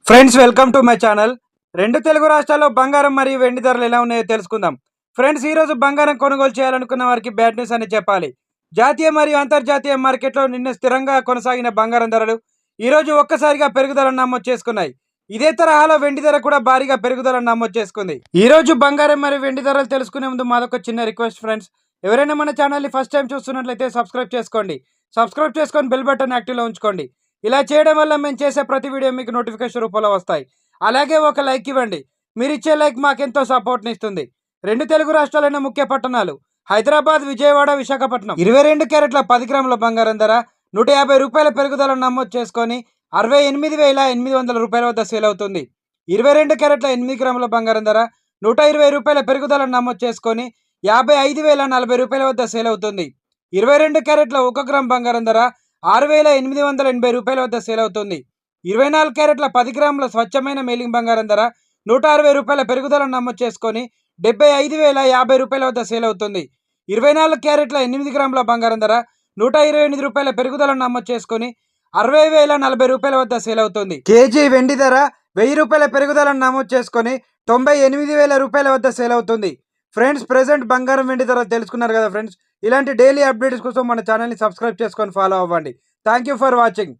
Friends welcome to my channel. రెండు తెలుగు రాష్ట్రాల్లో బంగారం మరియు వెండి ధరలు ఎలా ఉన్నాయో తెలుసుకుందాం. ఫ్రెండ్స్, ఈ రోజు బంగారం కొనుగోలు చేయాలనుకున్న వారికి బ్యాడ్ న్యూస్ అని చెప్పాలి. జాతీయ మరియు అంతర్జాతీయ మార్కెట్లో నిన్న స్థిరంగా కొనసాగిన బంగారం ధరలు ఈ రోజు ఒక్కసారిగా పెరుగుదలను నమోదు చేసుకున్నాయి. ఇదే తరహాలో వెండి ధర కూడా భారీగా పెరుగుదలను నమోదు చేసుకుంది. ఈ రోజు బంగారం మరియు వెండి ధరలు తెలుసుకునే ముందు మాదొక చిన్న రిక్వెస్ట్ ఫ్రెండ్స్. ఎవరైనా మన ఛానల్ని ఫస్ట్ టైం చూస్తున్నట్లయితే సబ్స్క్రైబ్ చేసుకోండి. సబ్స్క్రైబ్ చేసుకొని బెల్ బటన్ యాక్టివ్లో ఉంచుకోండి. ఇలా చేయడం వల్ల మేము చేసే ప్రతి వీడియో మీకు నోటిఫికేషన్ రూపంలో వస్తాయి. అలాగే ఒక లైక్ ఇవ్వండి. మీరు ఇచ్చే లైక్ మాకెంతో సపోర్ట్ని ఇస్తుంది. రెండు తెలుగు రాష్ట్రాలైన ముఖ్య పట్టణాలు హైదరాబాద్, విజయవాడ, విశాఖపట్నం 22 క్యారెట్ల 10 గ్రాముల బంగారం ధర 150 రూపాయల పెరుగుదలను నమోదు చేసుకొని 68,800 రూపాయల వద్ద సేల్ అవుతుంది. 22 క్యారెట్ల 8 గ్రాముల బంగారం ధర 120 రూపాయల పెరుగుదలను నమోదు చేసుకొని 55,040 రూపాయల వద్ద సేల్ అవుతుంది. 22 క్యారెట్ల 1 గ్రామ్ బంగారం ధర 6,880 రూపాయల వద్ద సేల్ అవుతుంది. 24 క్యారెట్ల 10 గ్రాముల స్వచ్ఛమైన మేలింగ్ బంగారం ధర 160 రూపాయల పెరుగుదలను నమోదు చేసుకొని 75,050 రూపాయల వద్ద సేల్ అవుతుంది. 24 క్యారెట్ల 8 గ్రాముల బంగారం ధర 128 రూపాయల పెరుగుదలను నమోదు చేసుకొని 60,040 రూపాయల వద్ద సేల్ అవుతుంది. కేజీ వెండి ధర 1000 రూపాయల పెరుగుదలను నమోదు చేసుకొని 98,000 రూపాయల వద్ద సేల్ అవుతుంది. ఫ్రెండ్స్, ప్రెసెంట్ బంగారం వెండి ధర తెలుసుకున్నారు కదా ఫ్రెండ్స్. ఇలాంటి డైలీ అప్డేట్స్ కోసం మన ఛానల్ని సబ్స్క్రైబ్ చేసుకొని ఫాలో అవ్వండి. Thank you for watching.